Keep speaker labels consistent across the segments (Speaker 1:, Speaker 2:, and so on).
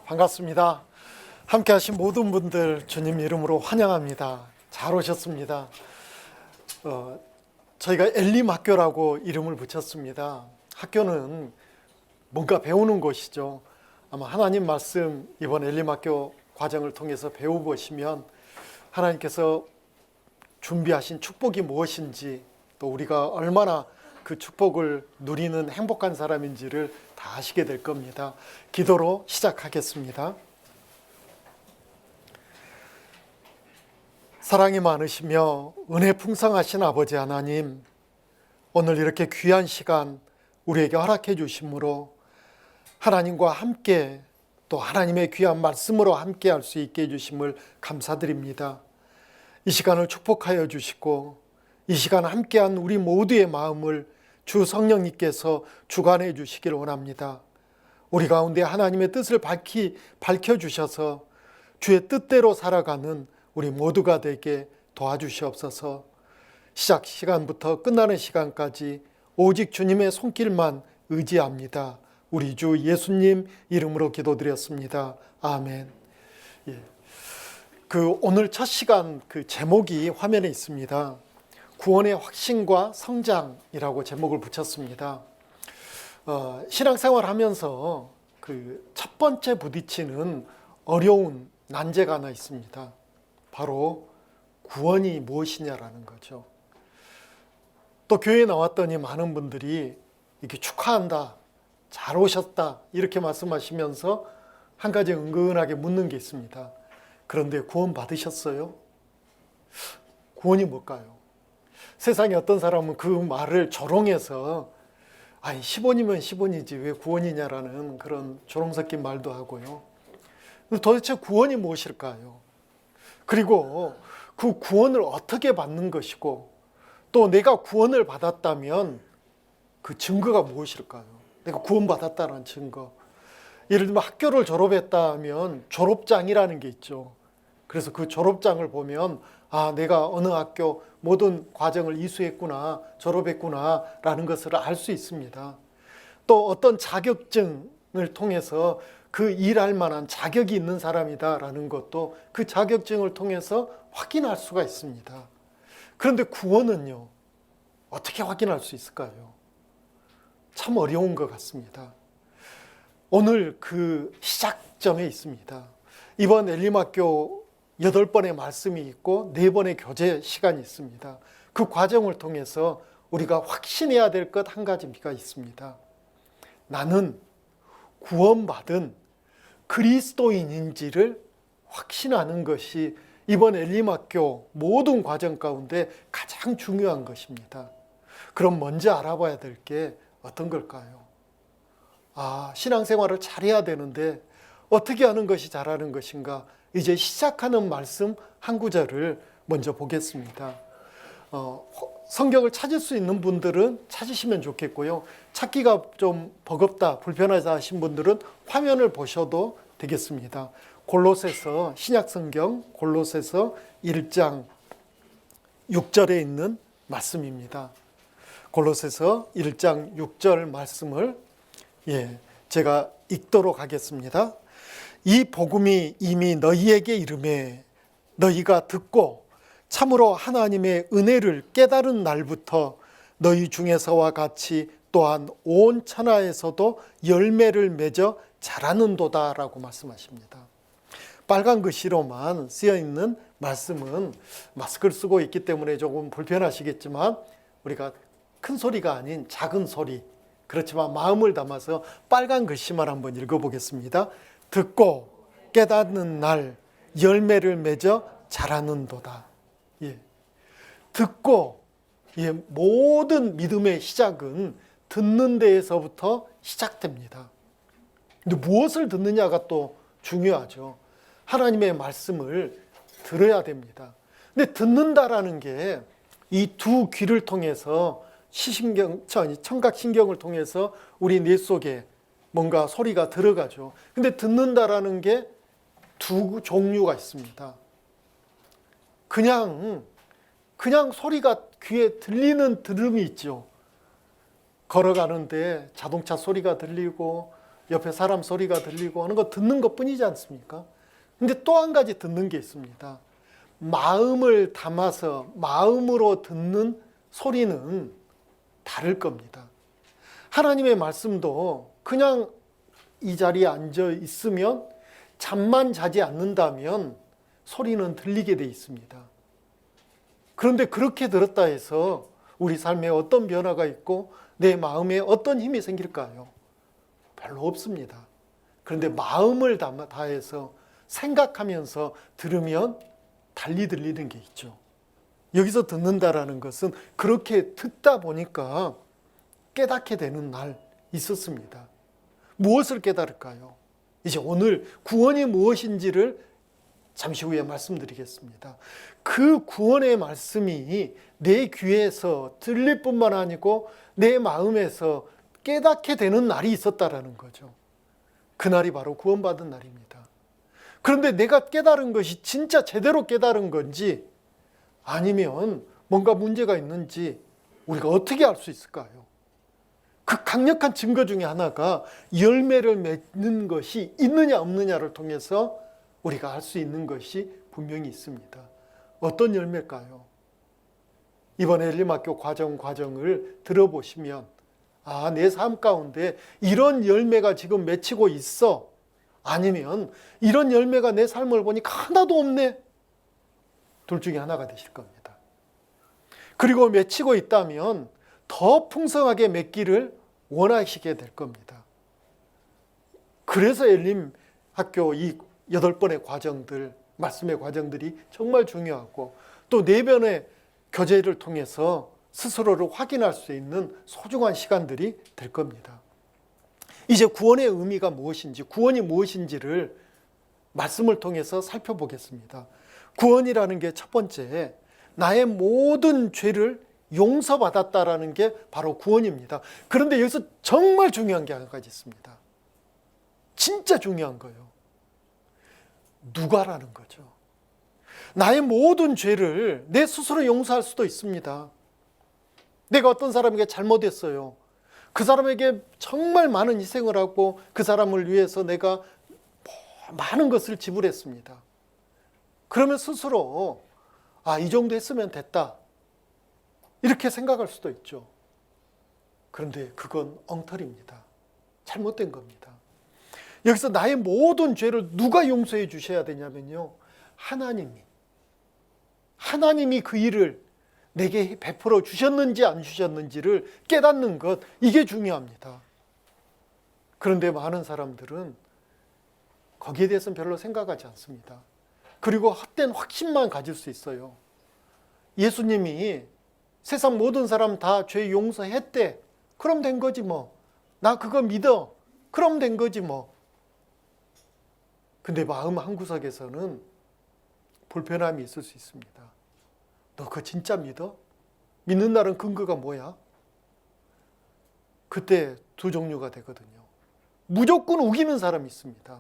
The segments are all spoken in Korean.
Speaker 1: 반갑습니다. 함께 하신 모든 분들 주님 이름으로 환영합니다. 잘 오셨습니다. 저희가 엘림 학교라고 이름을 붙였습니다. 학교는 뭔가 배우는 곳이죠. 아마 하나님 말씀 이번 엘림 학교 과정을 통해서 배워보시면 하나님께서 준비하신 축복이 무엇인지, 또 우리가 얼마나 그 축복을 누리는 행복한 사람인지를 다 아시게 될 겁니다. 기도로 시작하겠습니다. 사랑이 많으시며 은혜 풍성하신 아버지 하나님, 오늘 이렇게 귀한 시간 우리에게 허락해 주심으로 하나님과 함께, 또 하나님의 귀한 말씀으로 함께 할 수 있게 해주심을 감사드립니다. 이 시간을 축복하여 주시고 이 시간 함께한 우리 모두의 마음을 주 성령님께서 주관해 주시기를 원합니다. 우리 가운데 하나님의 뜻을 밝혀주셔서 주의 뜻대로 살아가는 우리 모두가 되게 도와주시옵소서. 시작 시간부터 끝나는 시간까지 오직 주님의 손길만 의지합니다. 우리 주 예수님 이름으로 기도드렸습니다. 아멘. 오늘 첫 시간 제목이 화면에 있습니다. 구원의 확신과 성장이라고 제목을 붙였습니다. 신앙생활 하면서 첫 번째 부딪히는 어려운 난제가 하나 있습니다. 바로 구원이 무엇이냐라는 거죠. 또 교회에 나왔더니 많은 분들이 이렇게 축하한다, 잘 오셨다 이렇게 말씀하시면서 한 가지 은근하게 묻는 게 있습니다. 그런데 구원 받으셨어요? 구원이 뭘까요? 세상에 어떤 사람은 그 말을 조롱해서 10원이면 10원이지 왜 구원이냐라는 그런 조롱 섞인 말도 하고요. 도대체 구원이 무엇일까요? 그리고 그 구원을 어떻게 받는 것이고, 또 내가 구원을 받았다면 그 증거가 무엇일까요? 내가 구원받았다는 증거. 예를 들면 학교를 졸업했다면 졸업장이라는 게 있죠. 그래서 그 졸업장을 보면 내가 어느 학교 모든 과정을 이수했구나, 졸업했구나 라는 것을 알 수 있습니다. 또 어떤 자격증을 통해서 그 일할 만한 자격이 있는 사람이다 라는 것도 그 자격증을 통해서 확인할 수가 있습니다. 그런데 구원은요, 어떻게 확인할 수 있을까요? 참 어려운 것 같습니다. 오늘 그 시작점에 있습니다. 이번 엘림학교 8번의 말씀이 있고 4번의 교제 시간이 있습니다. 그 과정을 통해서 우리가 확신해야 될 것 한 가지가 있습니다. 나는 구원받은 그리스도인인지를 확신하는 것이 이번 엘림학교 모든 과정 가운데 가장 중요한 것입니다. 그럼 먼저 알아봐야 될 게 어떤 걸까요? 신앙생활을 잘해야 되는데 어떻게 하는 것이 잘하는 것인가? 이제 시작하는 말씀 한 구절을 먼저 보겠습니다. 성경을 찾을 수 있는 분들은 찾으시면 좋겠고요. 찾기가 좀 버겁다, 불편하다 하신 분들은 화면을 보셔도 되겠습니다. 골로새서, 신약성경 골로새서 1장 6절에 있는 말씀입니다. 골로새서 1장 6절 말씀을 제가 읽도록 하겠습니다. 이 복음이 이미 너희에게 이르매 너희가 듣고 참으로 하나님의 은혜를 깨달은 날부터 너희 중에서와 같이 또한 온 천하에서도 열매를 맺어 자라는도다 라고 말씀하십니다. 빨간 글씨로만 쓰여 있는 말씀은 마스크를 쓰고 있기 때문에 조금 불편하시겠지만 우리가 큰 소리가 아닌 작은 소리, 그렇지만 마음을 담아서 빨간 글씨만 한번 읽어보겠습니다. 듣고 깨닫는 날 열매를 맺어 자라는도다. 듣고, 모든 믿음의 시작은 듣는 데에서부터 시작됩니다. 근데 무엇을 듣느냐가 또 중요하죠. 하나님의 말씀을 들어야 됩니다. 근데 듣는다라는 게 이 두 귀를 통해서 청각신경을 통해서 우리 뇌 속에 뭔가 소리가 들어가죠. 근데 듣는다라는 게 두 종류가 있습니다. 그냥 소리가 귀에 들리는 들음이 있죠. 걸어가는데 자동차 소리가 들리고 옆에 사람 소리가 들리고 하는 거 듣는 것뿐이지 않습니까? 근데 또 한 가지 듣는 게 있습니다. 마음을 담아서 마음으로 듣는 소리는 다를 겁니다. 하나님의 말씀도 그냥 이 자리에 앉아 있으면 잠만 자지 않는다면 소리는 들리게 돼 있습니다. 그런데 그렇게 들었다 해서 우리 삶에 어떤 변화가 있고 내 마음에 어떤 힘이 생길까요? 별로 없습니다. 그런데 마음을 다해서 생각하면서 들으면 달리 들리는 게 있죠. 여기서 듣는다라는 것은 그렇게 듣다 보니까 깨닫게 되는 날 있었습니다. 무엇을 깨달을까요? 이제 오늘 구원이 무엇인지를 잠시 후에 말씀드리겠습니다. 그 구원의 말씀이 내 귀에서 들릴 뿐만 아니고 내 마음에서 깨닫게 되는 날이 있었다라는 거죠. 그날이 바로 구원받은 날입니다. 그런데 내가 깨달은 것이 진짜 제대로 깨달은 건지 아니면 뭔가 문제가 있는지 우리가 어떻게 알 수 있을까요? 그 강력한 증거 중에 하나가 열매를 맺는 것이 있느냐 없느냐를 통해서 우리가 알 수 있는 것이 분명히 있습니다. 어떤 열매일까요? 이번 엘림학교 과정을 들어보시면 내 삶 가운데 이런 열매가 지금 맺히고 있어. 아니면 이런 열매가 내 삶을 보니까 하나도 없네. 둘 중에 하나가 되실 겁니다. 그리고 맺히고 있다면 더 풍성하게 맺기를 원하시게 될 겁니다. 그래서 엘림 학교 이 8번의 과정들, 말씀의 과정들이 정말 중요하고 또 4번의 교제를 통해서 스스로를 확인할 수 있는 소중한 시간들이 될 겁니다. 이제 구원의 의미가 무엇인지, 구원이 무엇인지를 말씀을 통해서 살펴보겠습니다. 구원이라는 게 첫 번째, 나의 모든 죄를 용서받았다라는 게 바로 구원입니다. 그런데 여기서 정말 중요한 게 한 가지 있습니다. 진짜 중요한 거예요. 누가라는 거죠. 나의 모든 죄를 내 스스로 용서할 수도 있습니다. 내가 어떤 사람에게 잘못했어요. 그 사람에게 정말 많은 희생을 하고 그 사람을 위해서 내가 많은 것을 지불했습니다. 그러면 스스로 이 정도 했으면 됐다. 이렇게 생각할 수도 있죠. 그런데 그건 엉터리입니다. 잘못된 겁니다. 여기서 나의 모든 죄를 누가 용서해 주셔야 되냐면요. 하나님이 그 일을 내게 베풀어 주셨는지 안 주셨는지를 깨닫는 것, 이게 중요합니다. 그런데 많은 사람들은 거기에 대해서는 별로 생각하지 않습니다. 그리고 헛된 확신만 가질 수 있어요. 예수님이 세상 모든 사람 다 죄 용서했대. 그럼 된 거지 뭐. 나 그거 믿어. 그럼 된 거지 뭐. 근데 마음 한구석에서는 불편함이 있을 수 있습니다. 너 그거 진짜 믿어? 믿는 날은 근거가 뭐야? 그때 두 종류가 되거든요. 무조건 우기는 사람이 있습니다.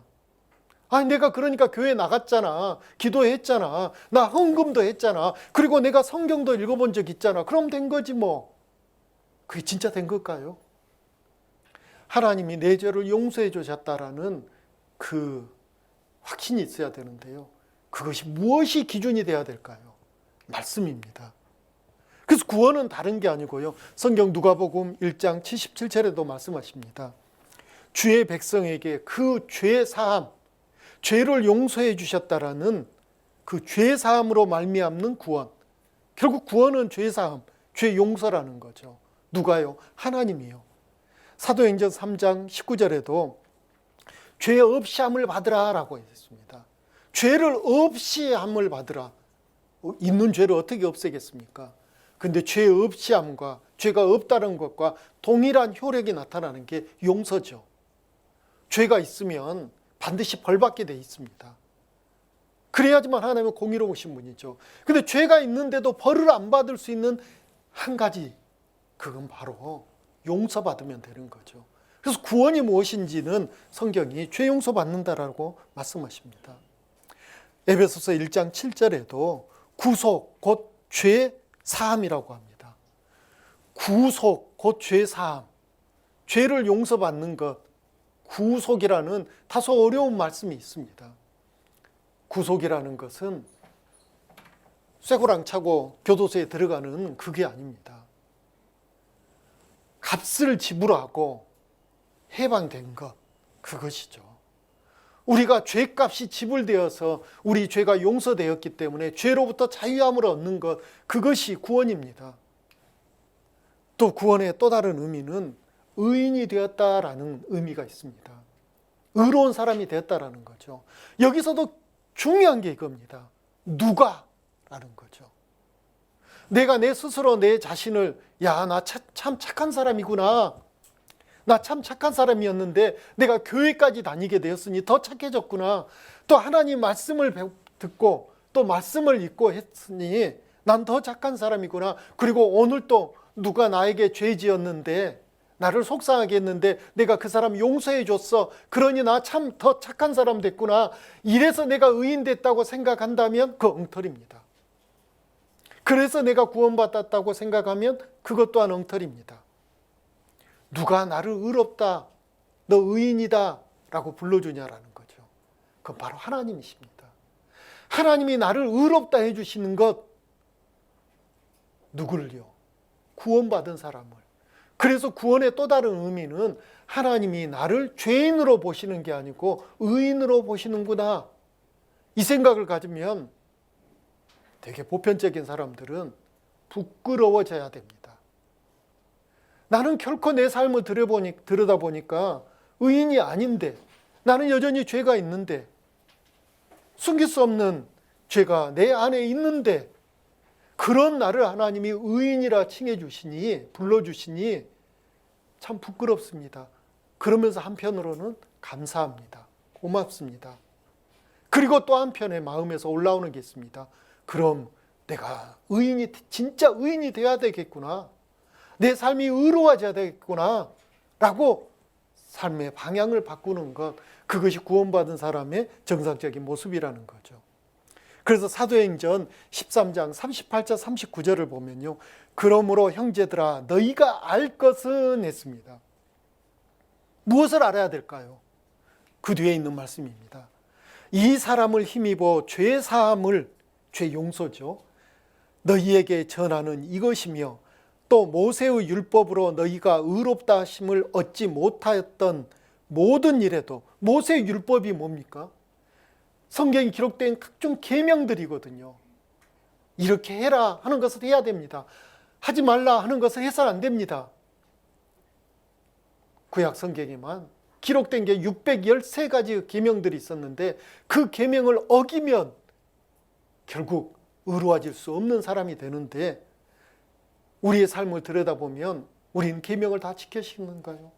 Speaker 1: 내가 그러니까 교회 나갔잖아. 기도했잖아. 나 헌금도 했잖아. 그리고 내가 성경도 읽어본 적 있잖아. 그럼 된 거지 뭐. 그게 진짜 된 걸까요? 하나님이 내 죄를 용서해 주셨다라는 그 확신이 있어야 되는데요. 그것이 무엇이 기준이 돼야 될까요? 말씀입니다. 그래서 구원은 다른 게 아니고요. 성경 누가복음 1장 77절에도 말씀하십니다. 주의 백성에게 그 죄 사함, 죄를 용서해 주셨다라는 그 죄 사함으로 말미암는 구원. 결국 구원은 죄 사함, 죄 용서라는 거죠. 누가요? 하나님이요. 사도행전 3장 19절에도 죄 없이 함을 받으라 라고 했습니다. 죄를 없이 함을 받으라. 있는 죄를 어떻게 없애겠습니까? 근데 죄 없이 함과 죄가 없다는 것과 동일한 효력이 나타나는 게 용서죠. 죄가 있으면 반드시 벌받게 돼 있습니다. 그래야지만 하나님은 공의로우신 분이죠. 근데 죄가 있는데도 벌을 안 받을 수 있는 한 가지, 그건 바로 용서받으면 되는 거죠. 그래서 구원이 무엇인지는 성경이 죄 용서받는다라고 말씀하십니다. 에베소서 1장 7절에도 구속 곧 죄 사함이라고 합니다. 구속 곧 죄 사함, 죄를 용서받는 것, 구속이라는 다소 어려운 말씀이 있습니다. 구속이라는 것은 쇠고랑 차고 교도소에 들어가는 그게 아닙니다. 값을 지불하고 해방된 것, 그것이죠. 우리가 죄값이 지불되어서 우리 죄가 용서되었기 때문에 죄로부터 자유함을 얻는 것, 그것이 구원입니다. 또 구원의 또 다른 의미는 의인이 되었다라는 의미가 있습니다. 의로운 사람이 되었다라는 거죠. 여기서도 중요한 게 이겁니다. 누가? 라는 거죠. 내가 내 스스로 내 자신을 야, 나 참 착한 사람이구나. 나 참 착한 사람이었는데 내가 교회까지 다니게 되었으니 더 착해졌구나. 또 하나님 말씀을 듣고 또 말씀을 읽고 했으니 난 더 착한 사람이구나. 그리고 오늘 또 누가 나에게 죄 지었는데 나를 속상하게 했는데 내가 그 사람 용서해 줬어. 그러니 나 참 더 착한 사람 됐구나. 이래서 내가 의인 됐다고 생각한다면 그 엉터리입니다. 그래서 내가 구원받았다고 생각하면 그것 또한 엉터리입니다. 누가 나를 의롭다, 너 의인이다 라고 불러주냐라는 거죠. 그건 바로 하나님이십니다. 하나님이 나를 의롭다 해주시는 것, 누구를요? 구원받은 사람을. 그래서 구원의 또 다른 의미는 하나님이 나를 죄인으로 보시는 게 아니고 의인으로 보시는구나. 이 생각을 가지면 되게 보편적인 사람들은 부끄러워져야 됩니다. 나는 결코 내 삶을 들여다보니까 의인이 아닌데, 나는 여전히 죄가 있는데, 숨길 수 없는 죄가 내 안에 있는데, 그런 나를 하나님이 의인이라 칭해 주시니, 불러주시니 참 부끄럽습니다. 그러면서 한편으로는 감사합니다. 고맙습니다. 그리고 또 한편에 마음에서 올라오는 게 있습니다. 그럼 내가 진짜 의인이 돼야 되겠구나. 내 삶이 의로워져야 되겠구나 라고 삶의 방향을 바꾸는 것, 그것이 구원받은 사람의 정상적인 모습이라는 거죠. 그래서 사도행전 13장 38절 39절을 보면요, 그러므로 형제들아 너희가 알 것은 했습니다. 무엇을 알아야 될까요? 그 뒤에 있는 말씀입니다. 이 사람을 힘입어 죄사함을, 죄 용서죠, 너희에게 전하는 이것이며 또 모세의 율법으로 너희가 의롭다 하심을 얻지 못하였던 모든 일에도, 모세의 율법이 뭡니까? 성경에 기록된 각종 계명들이거든요. 이렇게 해라 하는 것을 해야 됩니다. 하지 말라 하는 것을 해서는 안 됩니다. 구약 성경에만 기록된 게 613가지 계명들이 있었는데 그 계명을 어기면 결국 의로워질 수 없는 사람이 되는데, 우리의 삶을 들여다보면 우리는 계명을 다 지키시는가요?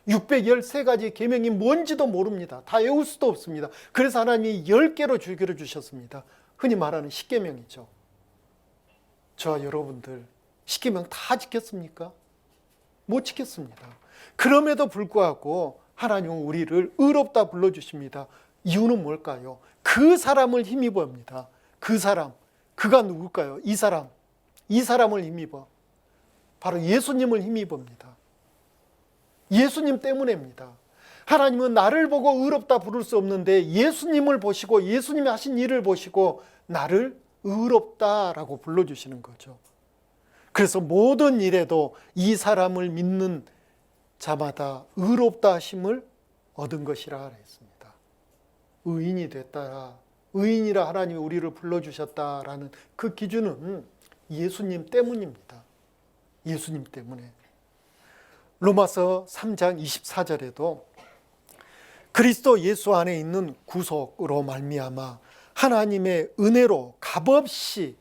Speaker 1: 613가지 계명이 뭔지도 모릅니다. 다 외울 수도 없습니다. 그래서 하나님이 10개로 줄기를 주셨습니다. 흔히 말하는 10계명이죠. 저와 여러분들 10계명 다 지켰습니까? 못 지켰습니다. 그럼에도 불구하고 하나님은 우리를 의롭다 불러주십니다. 이유는 뭘까요? 그 사람을 힘입어입니다. 그 사람, 그가 누굴까요? 이 사람을 힘입어. 바로 예수님을 힘입습니다. 예수님 때문입니다. 하나님은 나를 보고 의롭다 부를 수 없는데 예수님을 보시고 예수님이 하신 일을 보시고 나를 의롭다라고 불러주시는 거죠. 그래서 모든 일에도 이 사람을 믿는 자마다 의롭다 하심을 얻은 것이라 했습니다. 의인이 됐다, 의인이라 하나님이 우리를 불러주셨다라는 그 기준은 예수님 때문입니다. 예수님 때문에. 로마서 3장 24절에도 그리스도 예수 안에 있는 구속으로 말미암아 하나님의 은혜로 값없이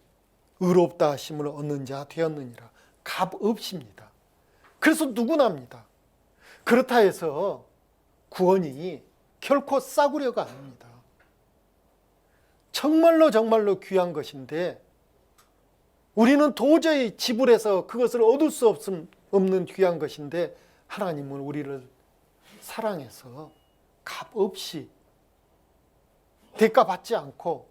Speaker 1: 의롭다 하심을 얻는 자 되었느니라. 값없이입니다. 그래서 누구나입니다. 그렇다 해서 구원이 결코 싸구려가 아닙니다. 정말로 귀한 것인데 우리는 도저히 지불해서 그것을 얻을 수 없는 귀한 것인데, 하나님은 우리를 사랑해서 값없이 대가 받지 않고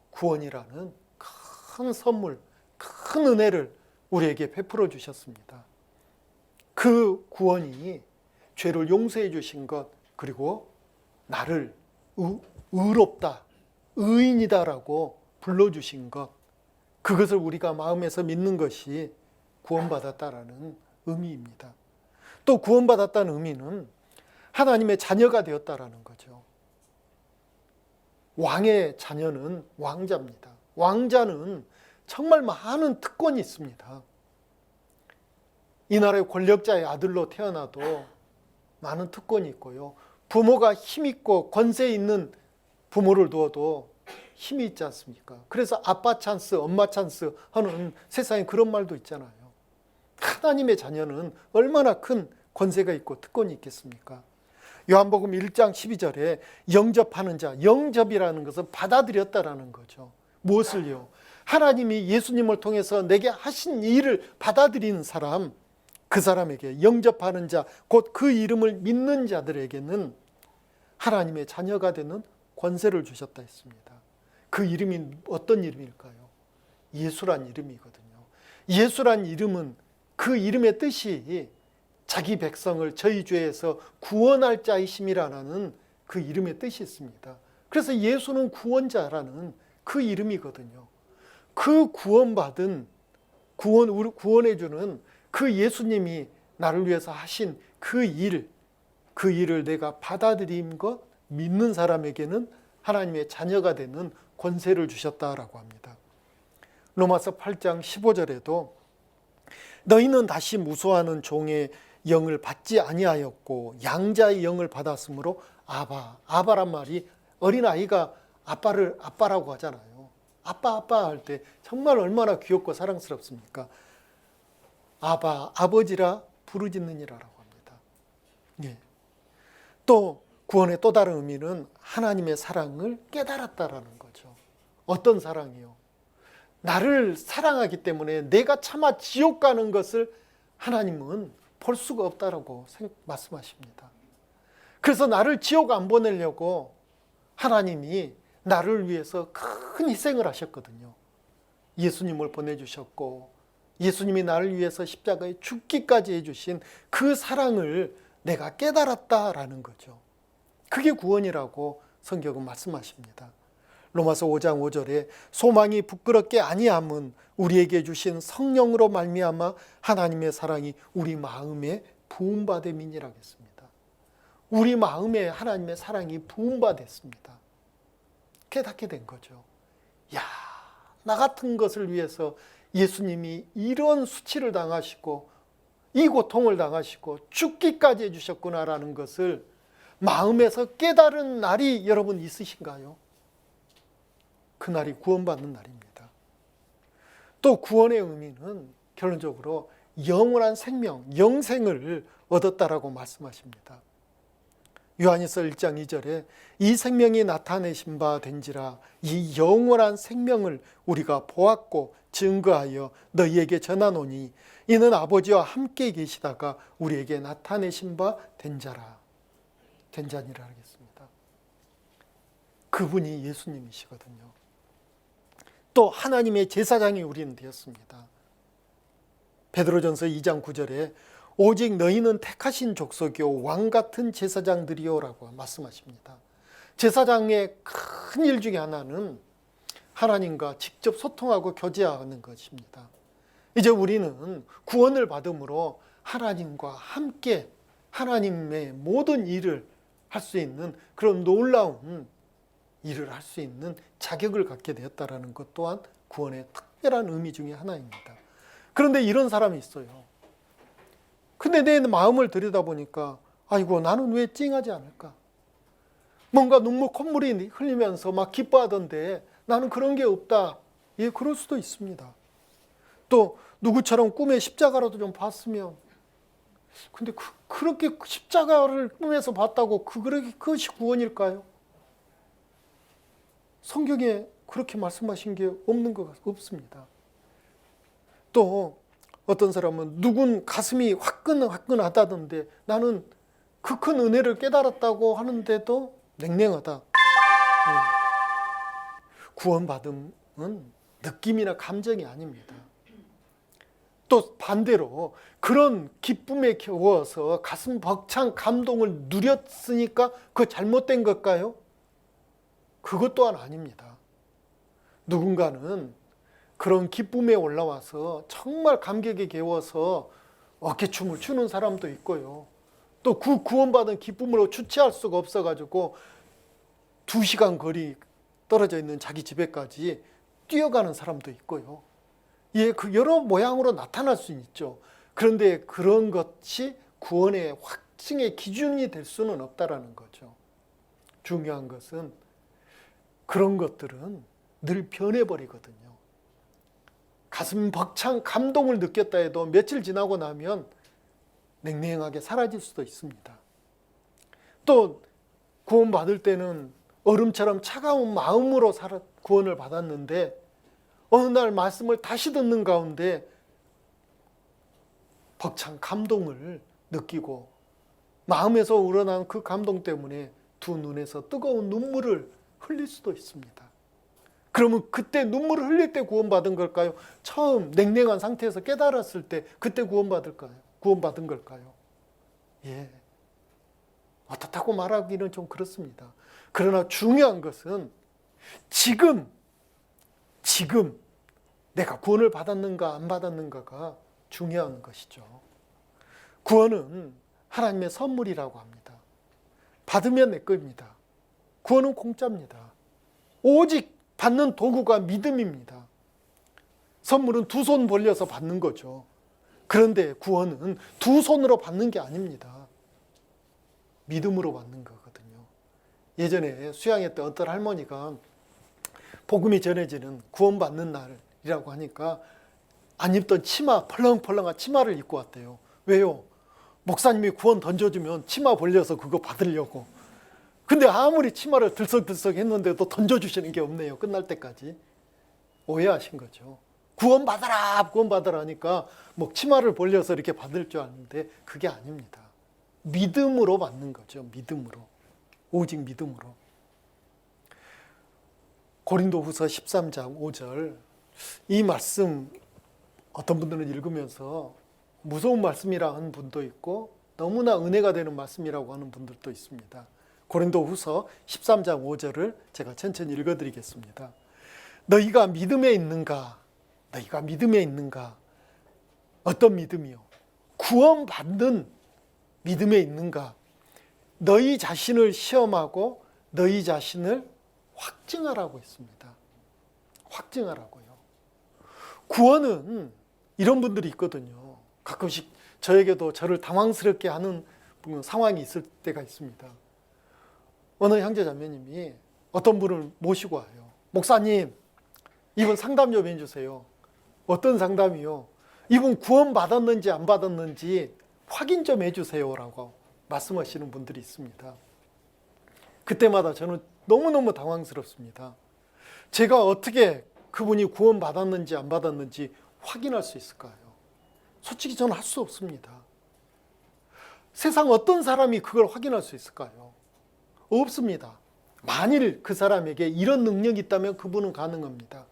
Speaker 1: 구원이라는 큰 선물, 큰 은혜를 우리에게 베풀어 주셨습니다. 그 구원이 죄를 용서해 주신 것, 그리고 나를 의롭다, 의인이다라고 불러주신 것, 그것을 우리가 마음에서 믿는 것이 구원받았다라는 의미입니다. 또 구원받았다는 의미는 하나님의 자녀가 되었다라는 거죠. 왕의 자녀는 왕자입니다. 왕자는 정말 많은 특권이 있습니다. 이 나라의 권력자의 아들로 태어나도 많은 특권이 있고요. 부모가 힘있고 권세 있는 부모를 두어도 힘이 있지 않습니까? 그래서 아빠 찬스, 엄마 찬스 하는 세상에 그런 말도 있잖아요. 하나님의 자녀는 얼마나 큰 권세가 있고 특권이 있겠습니까? 요한복음 1장 12절에 영접하는 자, 영접이라는 것은 받아들였다라는 거죠. 무엇을요? 하나님이 예수님을 통해서 내게 하신 일을 받아들이는 사람, 그 사람에게 영접하는 자, 곧 그 이름을 믿는 자들에게는 하나님의 자녀가 되는 권세를 주셨다 했습니다. 그 이름이 어떤 이름일까요? 예수란 이름이거든요. 예수란 이름은 그 이름의 뜻이 자기 백성을 저희 죄에서 구원할 자이심이라는 그 이름의 뜻이 있습니다. 그래서 예수는 구원자라는 그 이름이거든요. 그 구원받은 구원해주는 그 예수님이 나를 위해서 하신 그 일을 내가 받아들인 것, 믿는 사람에게는 하나님의 자녀가 되는 권세를 주셨다라고 합니다. 로마서 8장 15절에도 너희는 다시 무소하는 종의 영을 받지 아니하였고 양자의 영을 받았으므로 아바란 말이 어린아이가 아빠라고 하잖아요. 아빠 할 때 정말 얼마나 귀엽고 사랑스럽습니까? 아버지라 부르짖느니라라고 합니다. 예. 또 구원의 또 다른 의미는 하나님의 사랑을 깨달았다라는 거죠. 어떤 사랑이요? 나를 사랑하기 때문에 내가 차마 지옥 가는 것을 하나님은 볼 수가 없다라고 말씀하십니다. 그래서 나를 지옥 안 보내려고 하나님이 나를 위해서 큰 희생을 하셨거든요. 예수님을 보내주셨고 예수님이 나를 위해서 십자가에 죽기까지 해주신 그 사랑을 내가 깨달았다라는 거죠. 그게 구원이라고 성경은 말씀하십니다. 로마서 5장 5절에 소망이 부끄럽게 아니함은 우리에게 주신 성령으로 말미암아 하나님의 사랑이 우리 마음에 부음받음이니라 했습니다. 우리 마음에 하나님의 사랑이 부음받았습니다. 깨닫게 된 거죠. 야, 나 같은 것을 위해서 예수님이 이런 수치를 당하시고 이 고통을 당하시고 죽기까지 해주셨구나라는 것을 마음에서 깨달은 날이 여러분 있으신가요? 그날이 구원받는 날입니다. 또 구원의 의미는 결론적으로 영원한 생명, 영생을 얻었다라고 말씀하십니다. 요한일서 1장 2절에 이 생명이 나타내신 바 된지라 이 영원한 생명을 우리가 보았고 증거하여 너희에게 전하노니 이는 아버지와 함께 계시다가 우리에게 나타내신 바 된 자니라 하겠습니다. 그분이 예수님이시거든요. 또 하나님의 제사장이 우리는 되었습니다. 베드로전서 2장 9절에 오직 너희는 택하신 족속이요 왕 같은 제사장들이요라고 말씀하십니다. 제사장의 큰 일 중에 하나는 하나님과 직접 소통하고 교제하는 것입니다. 이제 우리는 구원을 받음으로 하나님과 함께 하나님의 모든 일을 할 수 있는 그런 놀라운 일을 할 수 있는 자격을 갖게 되었다는 것 또한 구원의 특별한 의미 중에 하나입니다. 그런데 이런 사람이 있어요. 근데 내 마음을 들여다보니까 아이고 나는 왜 찡하지 않을까? 뭔가 눈물 콧물이 흘리면서 막 기뻐하던데 나는 그런 게 없다. 예, 그럴 수도 있습니다. 또 누구처럼 꿈에 십자가라도 좀 봤으면 근데 그렇게 십자가를 꿈에서 봤다고 그것이 구원일까요? 성경에 그렇게 말씀하신 게 없습니다. 또 어떤 사람은 누군 가슴이 화끈하다던데 나는 그 큰 은혜를 깨달았다고 하는데도 냉랭하다. 구원받음은 느낌이나 감정이 아닙니다. 또 반대로 그런 기쁨에 겨워서 가슴 벅찬 감동을 누렸으니까 그거 잘못된 걸까요? 그것 또한 아닙니다. 누군가는 그런 기쁨에 올라와서 정말 감격에 겨워서 어깨춤을 추는 사람도 있고요. 또 그 구원받은 기쁨으로 주체할 수가 없어가지고 2시간 거리 떨어져 있는 자기 집에까지 뛰어가는 사람도 있고요. 예, 그 여러 모양으로 나타날 수 있죠. 그런데 그런 것이 구원의 확증의 기준이 될 수는 없다라는 거죠. 중요한 것은 그런 것들은 늘 변해버리거든요. 가슴 벅찬 감동을 느꼈다 해도 며칠 지나고 나면 냉랭하게 사라질 수도 있습니다. 또 구원받을 때는 얼음처럼 차가운 마음으로 구원을 받았는데 어느 날 말씀을 다시 듣는 가운데 벅찬 감동을 느끼고 마음에서 우러난 그 감동 때문에 두 눈에서 뜨거운 눈물을 흘릴 수도 있습니다. 그러면 그때 눈물을 흘릴 때 구원받은 걸까요? 처음 냉랭한 상태에서 깨달았을 때 그때 구원받은 걸까요? 예. 어떻다고 말하기는 좀 그렇습니다. 그러나 중요한 것은 지금 내가 구원을 받았는가 안 받았는가가 중요한 것이죠. 구원은 하나님의 선물이라고 합니다. 받으면 내 겁니다. 구원은 공짜입니다. 오직 받는 도구가 믿음입니다. 선물은 2손 벌려서 받는 거죠. 그런데 구원은 2손으로 받는 게 아닙니다. 믿음으로 받는 거거든요. 예전에 수양했던 어떤 할머니가 복음이 전해지는 구원받는 날이라고 하니까 안 입던 치마, 펄렁펄렁한 치마를 입고 왔대요. 왜요? 목사님이 구원 던져주면 치마 벌려서 그거 받으려고. 근데 아무리 치마를 들썩들썩 했는데도 던져주시는 게 없네요. 끝날 때까지. 오해하신 거죠. 구원받아라 하니까 뭐 치마를 벌려서 이렇게 받을 줄 아는데 그게 아닙니다. 믿음으로 받는 거죠. 믿음으로. 오직 믿음으로. 고린도후서 13장 5절 이 말씀 어떤 분들은 읽으면서 무서운 말씀이라 하는 분도 있고 너무나 은혜가 되는 말씀이라고 하는 분들도 있습니다. 고린도후서 13장 5절을 제가 천천히 읽어드리겠습니다. 너희가 믿음에 있는가? 너희가 믿음에 있는가? 어떤 믿음이요? 구원받는 믿음에 있는가? 너희 자신을 시험하고 너희 자신을 확증하라고 했습니다. 확증하라고요. 구원은 이런 분들이 있거든요. 가끔씩 저에게도 저를 당황스럽게 하는 상황이 있을 때가 있습니다. 어느 형제자매님이 어떤 분을 모시고 와요. 목사님, 이분 상담 좀 해주세요. 어떤 상담이요? 이분 구원 받았는지 안 받았는지 확인 좀 해주세요라고 말씀하시는 분들이 있습니다. 그때마다 저는 너무너무 당황스럽습니다. 제가 어떻게 그분이 구원 받았는지 안 받았는지 확인할 수 있을까요? 솔직히 저는 할 수 없습니다. 세상 어떤 사람이 그걸 확인할 수 있을까요? 없습니다. 만일 그 사람에게 이런 능력이 있다면 그분은 가능합니다.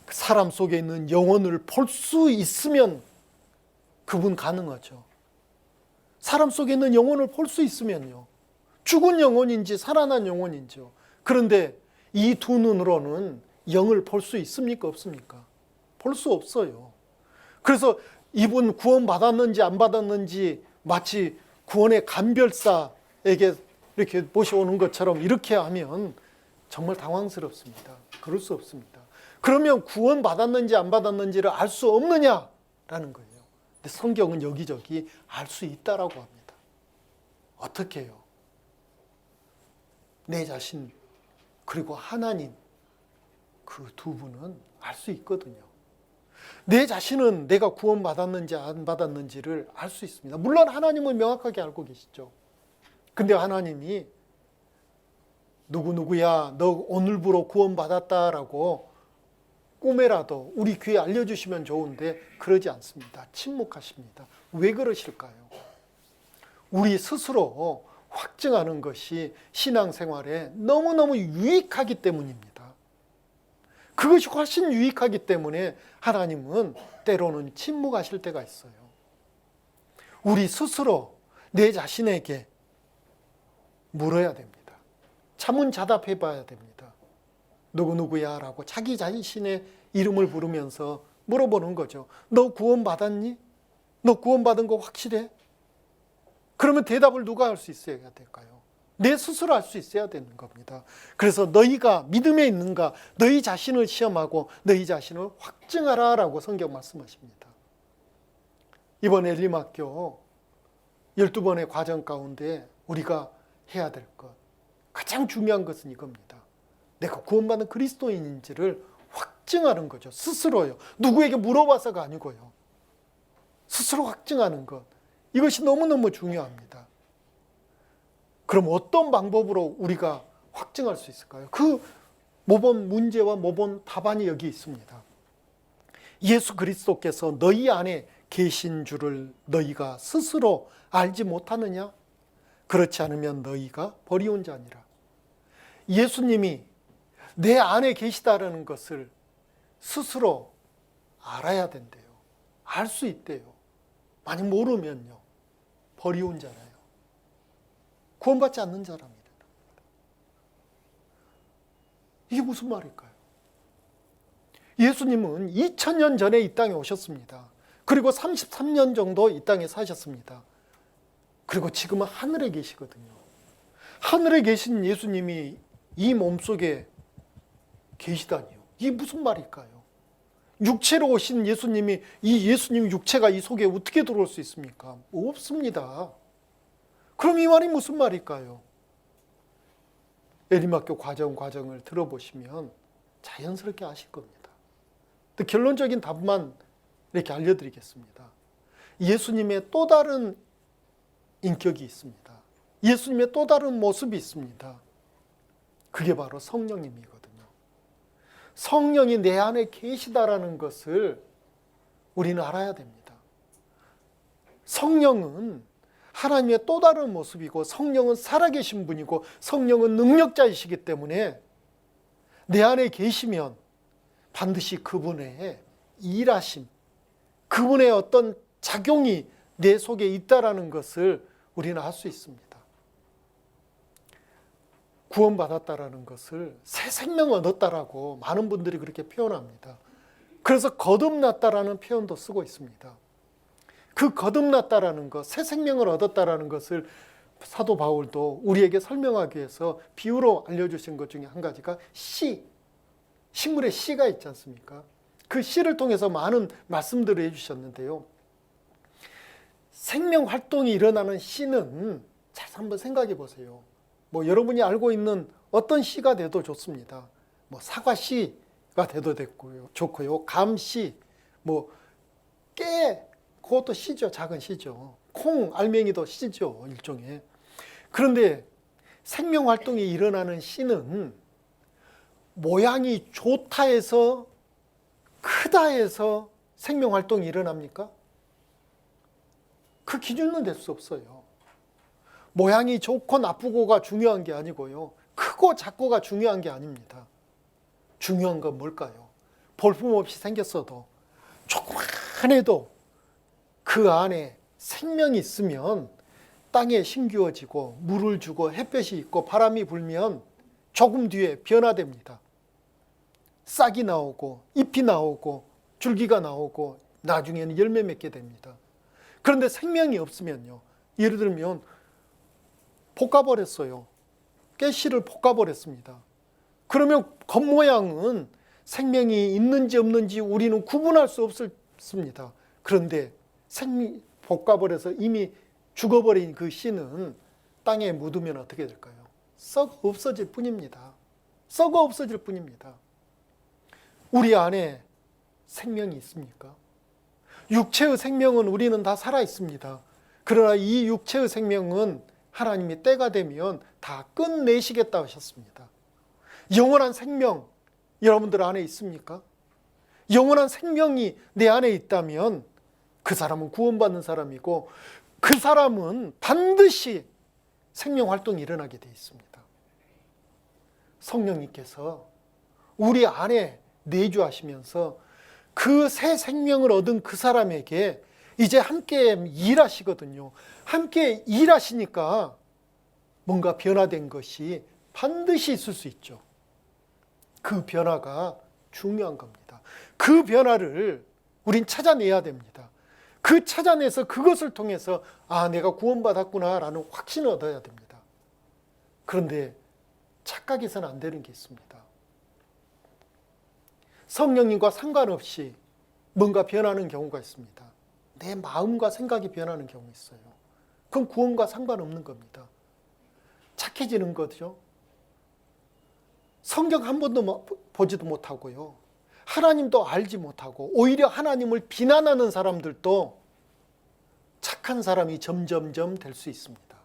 Speaker 1: 그 사람 속에 있는 영혼을 볼 수 있으면 그분 가능하죠. 사람 속에 있는 영혼을 볼 수 있으면요. 죽은 영혼인지 살아난 영혼인지요. 그런데 이 두 눈으로는 영을 볼 수 있습니까? 없습니까? 볼 수 없어요. 그래서 이분 구원 받았는지 안 받았는지 마치 구원의 감별사에게 이렇게 모셔오는 것처럼 이렇게 하면 정말 당황스럽습니다. 그럴 수 없습니다. 그러면 구원 받았는지 안 받았는지를 알 수 없느냐라는 거예요. 근데 성경은 여기저기 알 수 있다라고 합니다. 어떻게 해요? 내 자신 그리고 하나님 그 두 분은 알 수 있거든요. 내 자신은 내가 구원 받았는지 안 받았는지를 알 수 있습니다. 물론 하나님은 명확하게 알고 계시죠. 근데 하나님이 누구누구야 너 오늘부로 구원 받았다라고 꿈에라도 우리 귀에 알려주시면 좋은데 그러지 않습니다. 침묵하십니다. 왜 그러실까요? 우리 스스로 확증하는 것이 신앙생활에 너무너무 유익하기 때문입니다. 그것이 훨씬 유익하기 때문에 하나님은 때로는 침묵하실 때가 있어요. 우리 스스로 내 자신에게 물어야 됩니다. 자문자답해 봐야 됩니다. 누구누구야 라고 자기 자신의 이름을 부르면서 물어보는 거죠. 너 구원 받았니? 너 구원 받은 거 확실해? 그러면 대답을 누가 할 수 있어야 될까요? 내 스스로 할 수 있어야 되는 겁니다. 그래서 너희가 믿음에 있는가? 너희 자신을 시험하고 너희 자신을 확증하라라고 성경 말씀하십니다. 이번 엘림학교 12번의 과정 가운데 우리가 해야 될 것, 가장 중요한 것은 이겁니다. 내가 구원받은 그리스도인인지를 확증하는 거죠. 스스로요. 누구에게 물어봐서가 아니고요. 스스로 확증하는 것. 이것이 너무너무 중요합니다. 그럼 어떤 방법으로 우리가 확증할 수 있을까요? 그 모범 문제와 모범 답안이 여기 있습니다. 예수 그리스도께서 너희 안에 계신 줄을 너희가 스스로 알지 못하느냐? 그렇지 않으면 너희가 버리온 자니라. 예수님이 내 안에 계시다라는 것을 스스로 알아야 된대요. 알 수 있대요. 만약 모르면요, 버리온 자라요. 구원받지 않는 자랍니다. 이게 무슨 말일까요? 예수님은 2000년 전에 이 땅에 오셨습니다. 그리고 33년 정도 이 땅에 사셨습니다. 그리고 지금은 하늘에 계시거든요. 하늘에 계신 예수님이 이 몸속에 계시다니요. 이게 무슨 말일까요? 육체로 오신 예수님이, 이 예수님 육체가 이 속에 어떻게 들어올 수 있습니까? 없습니다. 그럼 이 말이 무슨 말일까요? 엘림학교 과정을 들어보시면 자연스럽게 아실 겁니다. 결론적인 답만 이렇게 알려드리겠습니다. 예수님의 또 다른 인격이 있습니다. 예수님의 또 다른 모습이 있습니다. 그게 바로 성령님이거든요. 성령이 내 안에 계시다라는 것을 우리는 알아야 됩니다. 성령은 하나님의 또 다른 모습이고, 성령은 살아계신 분이고, 성령은 능력자이시기 때문에 내 안에 계시면 반드시 그분의 일하심, 그분의 어떤 작용이 내 속에 있다라는 것을 우리는 알 수 있습니다. 구원받았다라는 것을 새 생명 얻었다라고 많은 분들이 그렇게 표현합니다. 그래서 거듭났다라는 표현도 쓰고 있습니다. 그 거듭났다라는 것, 새 생명을 얻었다라는 것을 사도 바울도 우리에게 설명하기 위해서 비유로 알려주신 것 중에 한 가지가 씨, 식물의 씨가 있지 않습니까? 그 씨를 통해서 많은 말씀들을 해주셨는데요. 생명 활동이 일어나는 씨는 잘 한번 생각해 보세요. 뭐 여러분이 알고 있는 어떤 씨가 돼도 좋습니다. 뭐 사과 씨가 돼도 좋고요. 감 씨, 뭐 깨, 그것도 씨죠. 작은 씨죠. 콩, 알맹이도 씨죠. 일종의. 그런데 생명 활동이 일어나는 씨는 모양이 좋다 해서, 크다 해서 생명 활동이 일어납니까? 그 기준은 될 수 없어요. 모양이 좋고 나쁘고가 중요한 게 아니고요. 크고 작고가 중요한 게 아닙니다. 중요한 건 뭘까요? 볼품없이 생겼어도 조그만해도 그 안에 생명이 있으면 땅에 심기워지고 물을 주고 햇볕이 있고 바람이 불면 조금 뒤에 변화됩니다. 싹이 나오고 잎이 나오고 줄기가 나오고 나중에는 열매 맺게 됩니다. 그런데 생명이 없으면요. 예를 들면 볶아버렸어요. 깨씨를 볶아버렸습니다. 그러면 겉모양은 생명이 있는지 없는지 우리는 구분할 수 없습니다. 그런데 볶아버려서 이미 죽어버린 그 씨는 땅에 묻으면 어떻게 될까요? 썩어 없어질 뿐입니다. 썩어 없어질 뿐입니다. 우리 안에 생명이 있습니까? 육체의 생명은 우리는 다 살아 있습니다. 그러나 이 육체의 생명은 하나님이 때가 되면 다 끝내시겠다 하셨습니다. 영원한 생명 여러분들 안에 있습니까? 영원한 생명이 내 안에 있다면 그 사람은 구원받는 사람이고, 그 사람은 반드시 생명 활동이 일어나게 되어 있습니다. 성령님께서 우리 안에 내주하시면서 그 새 생명을 얻은 그 사람에게 이제 함께 일하시거든요. 함께 일하시니까 뭔가 변화된 것이 반드시 있을 수 있죠. 그 변화가 중요한 겁니다. 그 변화를 우린 찾아내야 됩니다. 그 찾아내서 그것을 통해서 내가 구원받았구나라는 확신을 얻어야 됩니다. 그런데 착각해서는 안 되는 게 있습니다. 성령님과 상관없이 뭔가 변하는 경우가 있습니다. 내 마음과 생각이 변하는 경우가 있어요. 그건 구원과 상관없는 겁니다. 착해지는 거죠. 성경 한 번도 보지도 못하고요. 하나님도 알지 못하고 오히려 하나님을 비난하는 사람들도 착한 사람이 점점점 될 수 있습니다.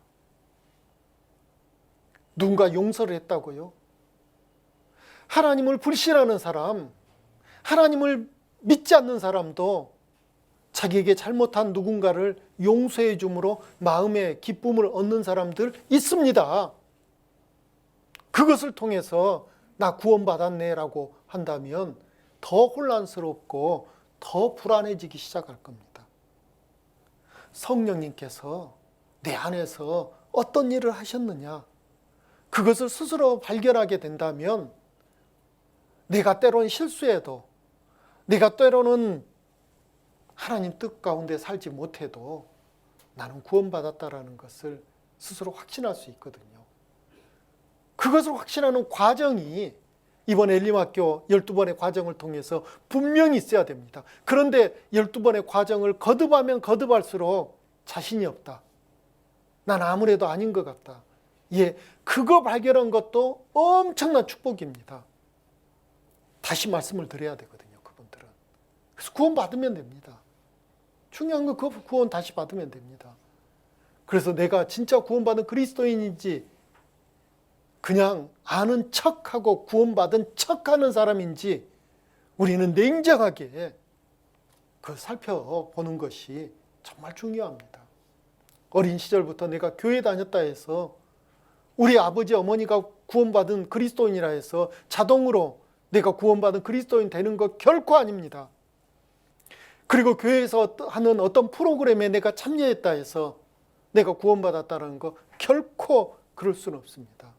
Speaker 1: 누군가 용서를 했다고요? 하나님을 불신하는 사람, 하나님을 믿지 않는 사람도 자기에게 잘못한 누군가를 용서해 줌으로 마음의 기쁨을 얻는 사람들 있습니다. 그것을 통해서 나 구원받았네 라고 한다면 더 혼란스럽고 더 불안해지기 시작할 겁니다. 성령님께서 내 안에서 어떤 일을 하셨느냐, 그것을 스스로 발견하게 된다면 내가 때로는 실수해도, 내가 때로는 하나님 뜻 가운데 살지 못해도 나는 구원받았다라는 것을 스스로 확신할 수 있거든요. 그것을 확신하는 과정이 이번 엘림학교 12번의 과정을 통해서 분명히 있어야 됩니다. 그런데 12번의 과정을 거듭하면 거듭할수록 자신이 없다. 난 아무래도 아닌 것 같다. 그거 발견한 것도 엄청난 축복입니다. 다시 말씀을 드려야 되거든요, 그분들은. 그래서 구원받으면 됩니다. 중요한 건 그 구원 다시 받으면 됩니다. 그래서 내가 진짜 구원받은 그리스도인인지 그냥 아는 척하고 구원받은 척하는 사람인지 우리는 냉정하게 살펴보는 것이 정말 중요합니다. 어린 시절부터 내가 교회 다녔다 해서 우리 아버지 어머니가 구원받은 그리스도인이라 해서 자동으로 내가 구원받은 그리스도인 되는 것 결코 아닙니다. 그리고 교회에서 하는 어떤 프로그램에 내가 참여했다 해서 내가 구원받았다는 거 결코 그럴 수는 없습니다.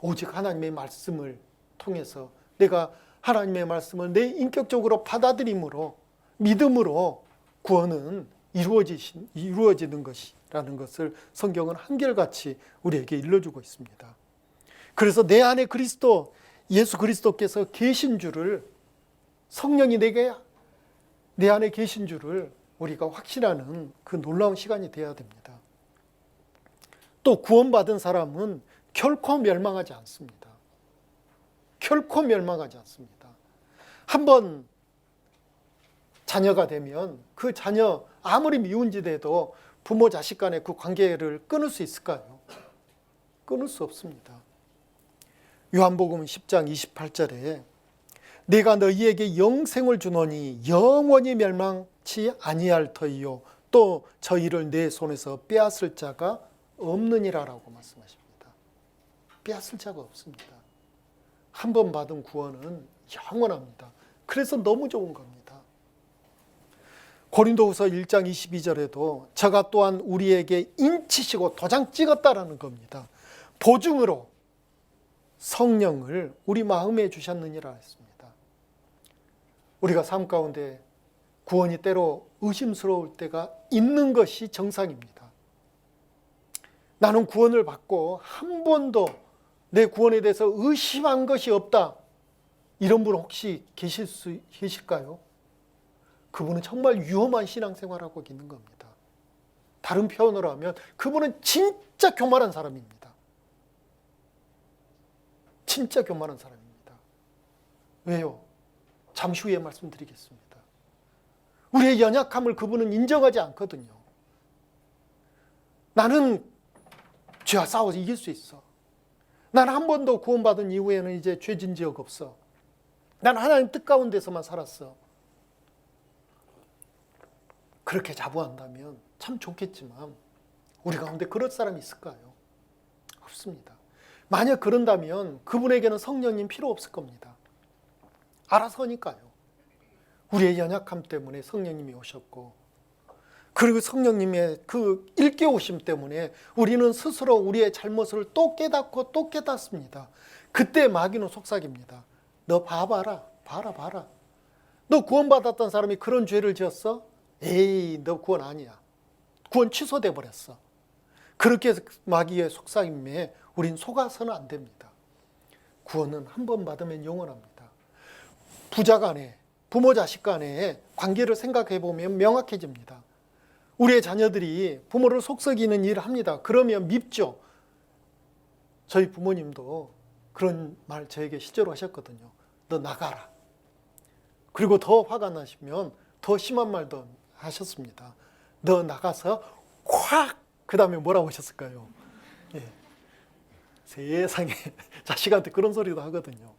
Speaker 1: 오직 하나님의 말씀을 통해서 내가 하나님의 말씀을 내 인격적으로 받아들임으로 믿음으로 구원은 이루어지는 것이라는 것을 성경은 한결같이 우리에게 일러주고 있습니다. 그래서 내 안에 그리스도, 예수 그리스도께서 계신 줄을, 성령이 내 안에 계신 줄을 우리가 확신하는 그 놀라운 시간이 되어야 됩니다. 또 구원받은 사람은 결코 멸망하지 않습니다. 결코 멸망하지 않습니다. 한번 자녀가 되면 그 자녀 아무리 미운짓해도 부모 자식 간의 그 관계를 끊을 수 있을까요? 끊을 수 없습니다. 요한복음 10장 28절에 내가 너희에게 영생을 주노니 영원히 멸망치 아니할 터이요 또 저희를 내 손에서 빼앗을 자가 없느니라라고 말씀하십니다. 빼앗을 자가 없습니다. 한 번 받은 구원은 영원합니다. 그래서 너무 좋은 겁니다. 고린도후서 1장 22절에도 저가 또한 우리에게 인치시고 도장 찍었다라는 겁니다. 보증으로 성령을 우리 마음에 주셨느니라 했습니다. 우리가 삶 가운데 구원이 때로 의심스러울 때가 있는 것이 정상입니다. 나는 구원을 받고 한 번도 내 구원에 대해서 의심한 것이 없다. 이런 분 혹시 계실까요? 그분은 정말 위험한 신앙생활하고 있는 겁니다. 다른 표현으로 하면 그분은 진짜 교만한 사람입니다. 진짜 교만한 사람입니다. 왜요? 잠시 후에 말씀드리겠습니다. 우리의 연약함을 그분은 인정하지 않거든요. 나는 죄와 싸워서 이길 수 있어. 난 한 번도 구원받은 이후에는 이제 죄진 적 없어. 난 하나님 뜻 가운데서만 살았어. 그렇게 자부한다면 참 좋겠지만 우리 가운데 그럴 사람이 있을까요? 없습니다. 만약 그런다면 그분에게는 성령님 필요 없을 겁니다. 알아서 하니까요. 우리의 연약함 때문에 성령님이 오셨고, 그리고 성령님의 그 일깨우심 때문에 우리는 스스로 우리의 잘못을 또 깨닫고 또 깨닫습니다. 그때 마귀는 속삭입니다. 너 봐봐라. 봐라. 너 구원받았던 사람이 그런 죄를 지었어? 에이, 너 구원 아니야. 구원 취소돼 버렸어. 그렇게 마귀의 속삭임에 우린 속아서는 안 됩니다. 구원은 한 번 받으면 영원합니다. 부자 간에, 부모 자식 간의 관계를 생각해 보면 명확해집니다. 우리의 자녀들이 부모를 속썩이는 일을 합니다. 그러면 밉죠. 저희 부모님도 그런 말 저에게 실제로 하셨거든요. 너 나가라. 그리고 더 화가 나시면 더 심한 말도 하셨습니다. 너 나가서 확! 그 다음에 뭐라고 하셨을까요? 예. 세상에 자식한테 그런 소리도 하거든요.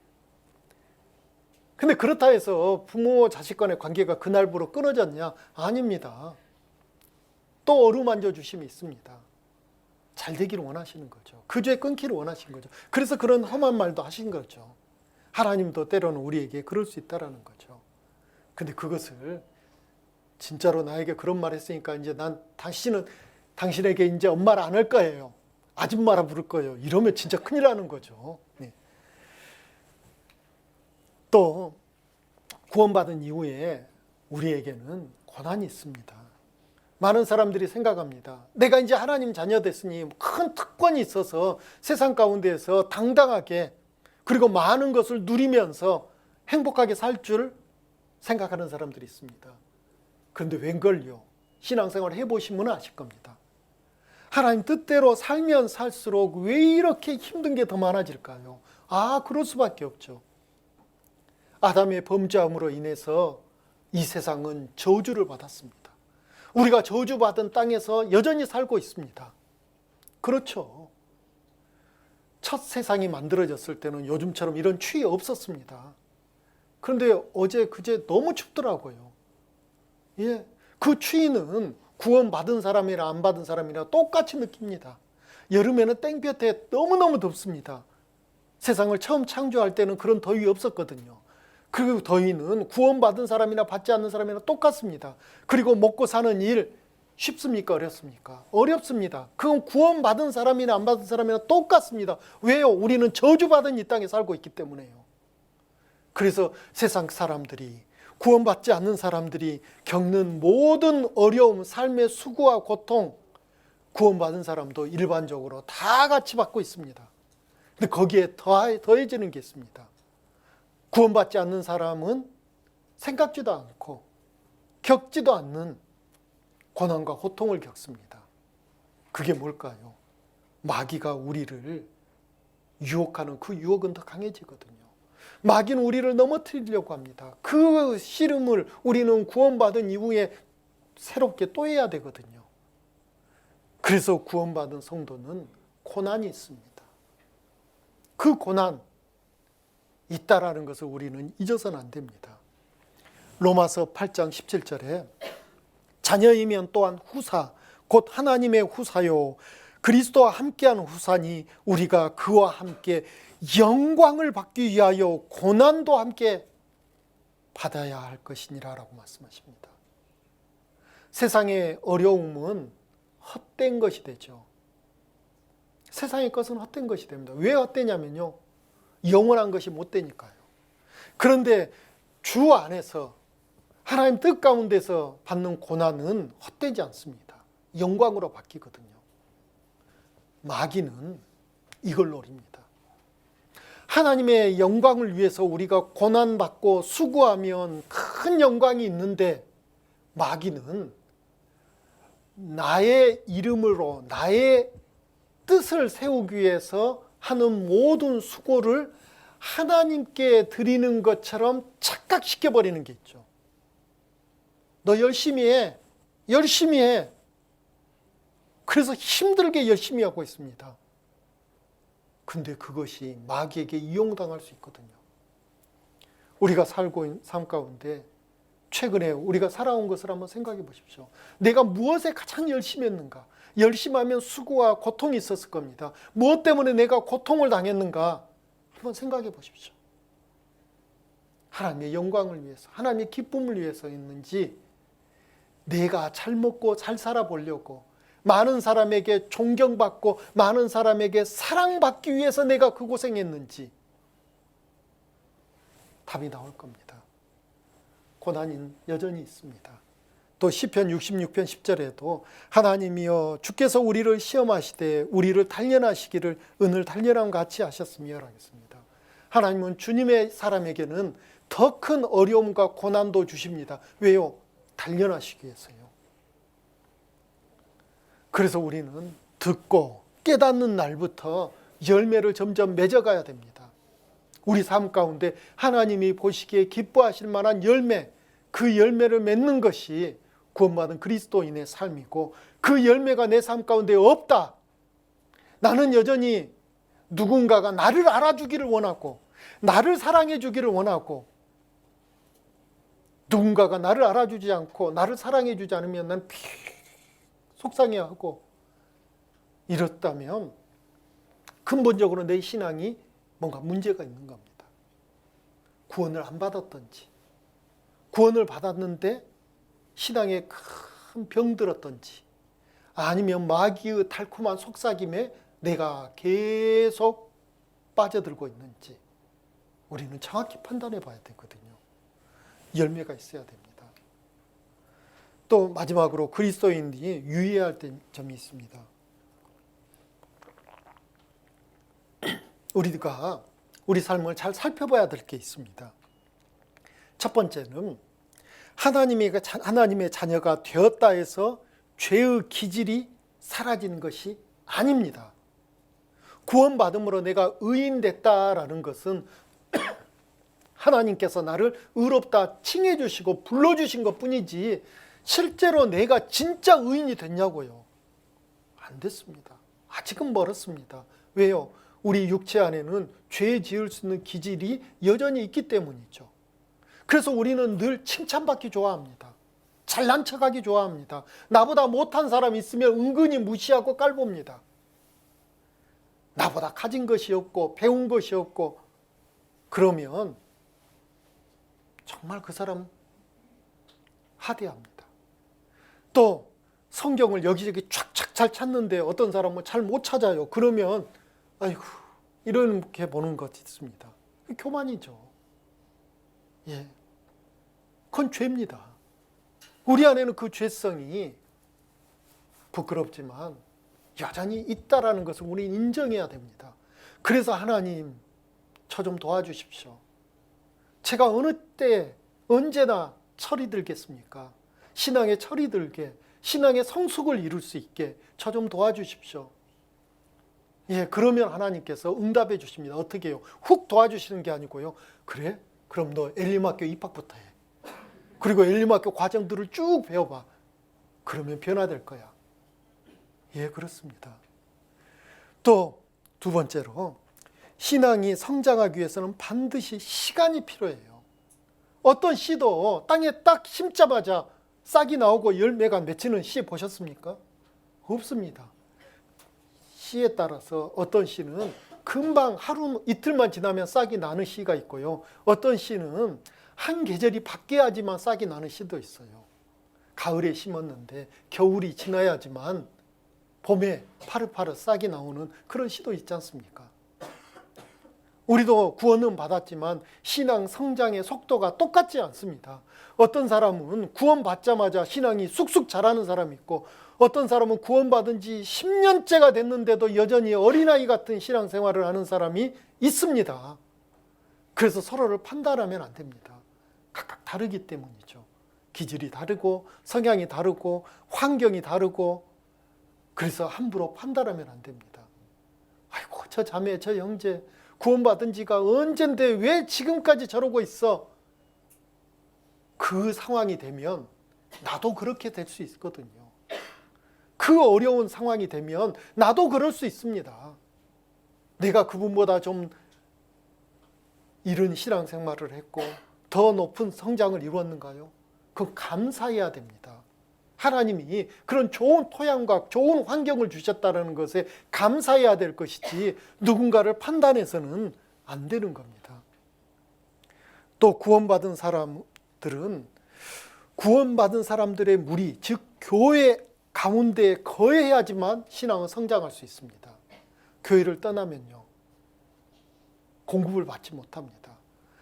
Speaker 1: 근데 그렇다 해서 부모 자식 간의 관계가 그날부로 끊어졌냐? 아닙니다. 또 어루만져 주심이 있습니다. 잘 되기를 원하시는 거죠. 그 죄 끊기를 원하신 거죠. 그래서 그런 험한 말도 하신 거죠. 하나님도 때로는 우리에게 그럴 수 있다라는 거죠. 근데 그것을 진짜로 나에게 그런 말 했으니까 이제 난 당신에게 이제 엄마를 안 할 거예요. 아줌마라 부를 거예요. 이러면 진짜 큰일 나는 거죠. 네. 또 구원받은 이후에 우리에게는 고난이 있습니다. 많은 사람들이 생각합니다. 내가 이제 하나님 자녀 됐으니 큰 특권이 있어서 세상 가운데에서 당당하게 그리고 많은 것을 누리면서 행복하게 살 줄 생각하는 사람들이 있습니다. 그런데 웬걸요? 신앙생활을 해보시면 아실 겁니다. 하나님 뜻대로 살면 살수록 왜 이렇게 힘든 게 더 많아질까요? 그럴 수밖에 없죠. 아담의 범죄함으로 인해서 이 세상은 저주를 받았습니다. 우리가 저주받은 땅에서 여전히 살고 있습니다. 그렇죠. 첫 세상이 만들어졌을 때는 요즘처럼 이런 추위 없었습니다. 그런데 어제 그제 너무 춥더라고요. 예, 그 추위는 구원받은 사람이나 안 받은 사람이나 똑같이 느낍니다. 여름에는 땡볕에 너무너무 덥습니다. 세상을 처음 창조할 때는 그런 더위 없었거든요. 그 더위는 구원받은 사람이나 받지 않는 사람이나 똑같습니다. 그리고 먹고 사는 일 쉽습니까? 어렵습니까? 어렵습니다. 그건 구원받은 사람이나 안 받은 사람이나 똑같습니다. 왜요? 우리는 저주받은 이 땅에 살고 있기 때문에요. 그래서 세상 사람들이, 구원받지 않는 사람들이 겪는 모든 어려움, 삶의 수고와 고통, 구원받은 사람도 일반적으로 다 같이 받고 있습니다. 근데 거기에 더해지는 게 있습니다. 구원받지 않는 사람은 생각지도 않고 겪지도 않는 고난과 고통을 겪습니다. 그게 뭘까요? 마귀가 우리를 유혹하는 그 유혹은 더 강해지거든요. 마귀는 우리를 넘어뜨리려고 합니다. 그 씨름을 우리는 구원받은 이후에 새롭게 또 해야 되거든요. 그래서 구원받은 성도는 고난이 있습니다. 그 고난 있다라는 것을 우리는 잊어서는 안 됩니다. 로마서 8장 17절에 자녀이면 또한 후사 곧 하나님의 후사요 그리스도와 함께한 후사니 우리가 그와 함께 영광을 받기 위하여 고난도 함께 받아야 할 것이니라 라고 말씀하십니다. 세상의 어려움은 헛된 것이 되죠. 세상의 것은 헛된 것이 됩니다. 왜 헛되냐면요, 영원한 것이 못 되니까요. 그런데 주 안에서 하나님 뜻 가운데서 받는 고난은 헛되지 않습니다. 영광으로 바뀌거든요. 마귀는 이걸 노립니다. 하나님의 영광을 위해서 우리가 고난받고 수고하면 큰 영광이 있는데, 마귀는 나의 이름으로 나의 뜻을 세우기 위해서 하는 모든 수고를 하나님께 드리는 것처럼 착각시켜버리는 게 있죠. 너 열심히 해. 열심히 해. 그래서 힘들게 열심히 하고 있습니다. 근데 그것이 마귀에게 이용당할 수 있거든요. 우리가 살고 있는 삶 가운데 최근에 우리가 살아온 것을 한번 생각해 보십시오. 내가 무엇에 가장 열심히 했는가? 열심히 하면 수고와 고통이 있었을 겁니다. 무엇 때문에 내가 고통을 당했는가? 한번 생각해 보십시오. 하나님의 영광을 위해서, 하나님의 기쁨을 위해서였는지 내가 잘 먹고 잘 살아보려고, 많은 사람에게 존경받고 많은 사람에게 사랑받기 위해서 내가 그 고생했는지 답이 나올 겁니다. 고난은 여전히 있습니다. 또 시편 66편 10절에도 하나님이여 주께서 우리를 시험하시되 우리를 단련하시기를 은을 단련함 같이 하셨으며 하겠습니다. 하나님은 주님의 사람에게는 더 큰 어려움과 고난도 주십니다. 왜요? 단련하시기 위해서요. 그래서 우리는 듣고 깨닫는 날부터 열매를 점점 맺어가야 됩니다. 우리 삶 가운데 하나님이 보시기에 기뻐하실 만한 열매, 그 열매를 맺는 것이 구원받은 그리스도인의 삶이고, 그 열매가 내 삶 가운데 없다, 나는 여전히 누군가가 나를 알아주기를 원하고 나를 사랑해 주기를 원하고, 누군가가 나를 알아주지 않고 나를 사랑해 주지 않으면 난 속상해하고 이렇다면 근본적으로 내 신앙이 뭔가 문제가 있는 겁니다. 구원을 안 받았던지, 구원을 받았는데 신앙에 큰 병 들었던지, 아니면 마귀의 달콤한 속삭임에 내가 계속 빠져들고 있는지 우리는 정확히 판단해 봐야 되거든요. 열매가 있어야 됩니다. 또 마지막으로 그리스도인이 유의해야 할 점이 있습니다. 우리가 우리 삶을 잘 살펴봐야 될 게 있습니다. 첫 번째는 하나님의 자녀가 되었다 해서 죄의 기질이 사라지는 것이 아닙니다. 구원받음으로 내가 의인 됐다라는 것은 하나님께서 나를 의롭다 칭해 주시고 불러주신 것 뿐이지, 실제로 내가 진짜 의인이 됐냐고요? 안 됐습니다. 아직은 멀었습니다. 왜요? 우리 육체 안에는 죄 지을 수 있는 기질이 여전히 있기 때문이죠. 그래서 우리는 늘 칭찬받기 좋아합니다. 잘난 척하기 좋아합니다. 나보다 못한 사람 있으면 은근히 무시하고 깔봅니다. 나보다 가진 것이 없고 배운 것이 없고 그러면 정말 그 사람 하대합니다. 또 성경을 여기저기 촥촥 잘 찾는데 어떤 사람은 잘 못 찾아요. 그러면 아이고 이렇게 보는 것이 있습니다. 교만이죠. 예, 그건 죄입니다. 우리 안에는 그 죄성이 부끄럽지만 여전히 있다라는 것을 우리는 인정해야 됩니다. 그래서 하나님, 저 좀 도와주십시오. 제가 어느 때 언제나 철이 들겠습니까? 신앙에 철이 들게, 신앙의 성숙을 이룰 수 있게 저 좀 도와주십시오. 예, 그러면 하나님께서 응답해 주십니다. 어떻게 해요? 훅 도와주시는 게 아니고요. 그래? 그럼 너 엘림학교 입학부터 해. 그리고 엘림학교 과정들을 쭉 배워봐. 그러면 변화될 거야. 예, 그렇습니다. 또 두 번째로, 신앙이 성장하기 위해서는 반드시 시간이 필요해요. 어떤 씨도 땅에 딱 심자마자 싹이 나오고 열매가 맺히는 씨 보셨습니까? 없습니다. 씨에 따라서 어떤 씨는 금방 하루 이틀만 지나면 싹이 나는 씨가 있고요. 어떤 씨는 한 계절이 바뀌어야지만 싹이 나는 씨도 있어요. 가을에 심었는데 겨울이 지나야지만 봄에 파릇파릇 싹이 나오는 그런 씨도 있지 않습니까? 우리도 구원은 받았지만 신앙 성장의 속도가 똑같지 않습니다. 어떤 사람은 구원받자마자 신앙이 쑥쑥 자라는 사람이 있고, 어떤 사람은 구원받은 지 10년째가 됐는데도 여전히 어린아이 같은 신앙생활을 하는 사람이 있습니다. 그래서 서로를 판단하면 안 됩니다. 각각 다르기 때문이죠. 기질이 다르고 성향이 다르고 환경이 다르고, 그래서 함부로 판단하면 안 됩니다. 아이고 저 자매 저 형제 구원받은 지가 언젠데 왜 지금까지 저러고 있어? 그 상황이 되면 나도 그렇게 될 수 있거든요. 그 어려운 상황이 되면 나도 그럴 수 있습니다. 내가 그분보다 좀 이른 신앙생활을 했고 더 높은 성장을 이루었는가요? 그건 감사해야 됩니다. 하나님이 그런 좋은 토양과 좋은 환경을 주셨다는 것에 감사해야 될 것이지 누군가를 판단해서는 안 되는 겁니다. 또 구원받은 사람들은 구원받은 사람들의 무리, 즉 교회 가운데 거해야지만 신앙은 성장할 수 있습니다. 교회를 떠나면요, 공급을 받지 못합니다.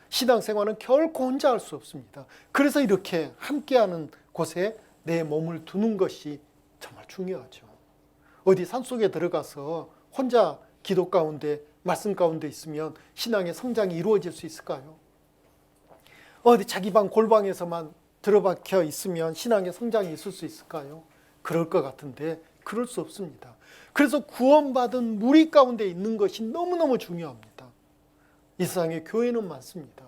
Speaker 1: 신앙생활은 결코 혼자 할 수 없습니다. 그래서 이렇게 함께하는 곳에 내 몸을 두는 것이 정말 중요하죠. 어디 산속에 들어가서 혼자 기도 가운데, 말씀 가운데 있으면 신앙의 성장이 이루어질 수 있을까요? 어디 자기 방 골방에서만 들어박혀 있으면 신앙의 성장이 있을 수 있을까요? 그럴 것 같은데 그럴 수 없습니다. 그래서 구원받은 무리 가운데 있는 것이 너무너무 중요합니다. 이 세상에 교회는 많습니다.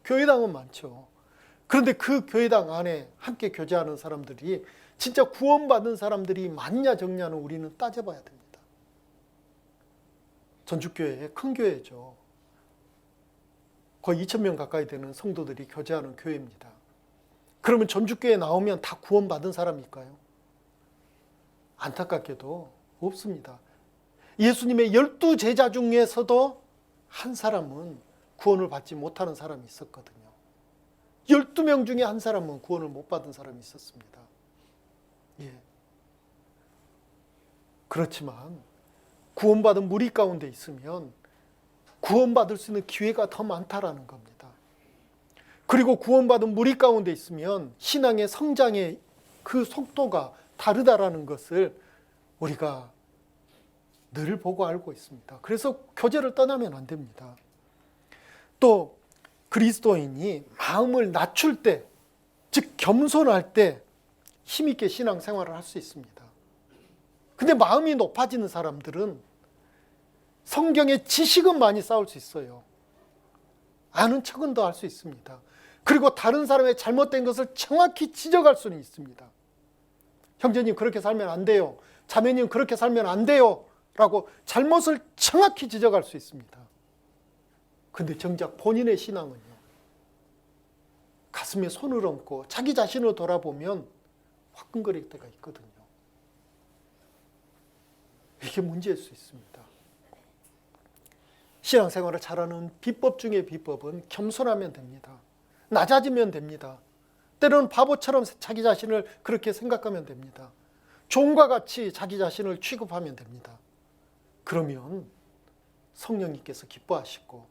Speaker 1: 교회당은 많죠. 그런데 그 교회당 안에 함께 교제하는 사람들이 진짜 구원받은 사람들이 많냐 적냐는 우리는 따져봐야 됩니다. 전주교회 큰 교회죠. 거의 2,000명 가까이 되는 성도들이 교제하는 교회입니다. 그러면 전주교회에 나오면 다 구원받은 사람일까요? 안타깝게도 없습니다. 예수님의 12제자 중에서도 한 사람은 구원을 받지 못하는 사람이 있었거든요. 12명 중에 한 사람은 구원을 못 받은 사람이 있었습니다. 예. 그렇지만 구원받은 무리 가운데 있으면 구원받을 수 있는 기회가 더 많다라는 겁니다. 그리고 구원받은 무리 가운데 있으면 신앙의 성장의 그 속도가 다르다라는 것을 우리가 늘 보고 알고 있습니다. 그래서 교제를 떠나면 안 됩니다. 또 그리스도인이 마음을 낮출 때, 즉 겸손할 때 힘있게 신앙생활을 할 수 있습니다. 근데 마음이 높아지는 사람들은 성경의 지식은 많이 쌓을 수 있어요. 아는 척은 더 할 수 있습니다. 그리고 다른 사람의 잘못된 것을 정확히 지적할 수는 있습니다. 형제님 그렇게 살면 안 돼요. 자매님 그렇게 살면 안 돼요. 라고 잘못을 정확히 지적할 수 있습니다. 근데 정작 본인의 신앙은요, 가슴에 손을 얹고 자기 자신을 돌아보면 화끈거릴 때가 있거든요. 이게 문제일 수 있습니다. 신앙생활을 잘하는 비법 중에 비법은 겸손하면 됩니다. 낮아지면 됩니다. 때로는 바보처럼 자기 자신을 그렇게 생각하면 됩니다. 종과 같이 자기 자신을 취급하면 됩니다. 그러면 성령님께서 기뻐하시고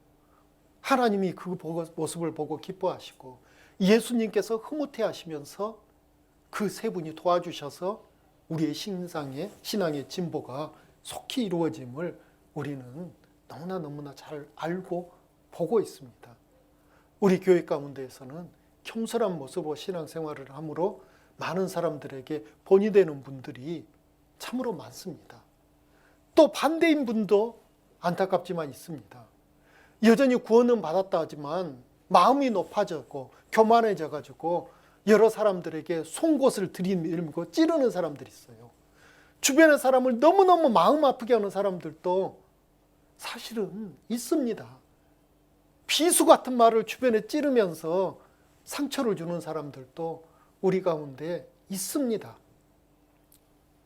Speaker 1: 하나님이 그 모습을 보고 기뻐하시고 예수님께서 흐뭇해 하시면서 그 세 분이 도와주셔서 우리의 신앙의 진보가 속히 이루어짐을 우리는 너무나 잘 알고 보고 있습니다. 우리 교회 가운데에서는 겸손한 모습으로 신앙생활을 함으로 많은 사람들에게 본이 되는 분들이 참으로 많습니다. 또 반대인 분도 안타깝지만 있습니다. 여전히 구원은 받았다 하지만 마음이 높아졌고 교만해져 가지고 여러 사람들에게 송곳을 들이밀고 찌르는 사람들이 있어요. 주변의 사람을 너무너무 마음 아프게 하는 사람들도 사실은 있습니다. 비수 같은 말을 주변에 찌르면서 상처를 주는 사람들도 우리 가운데 있습니다.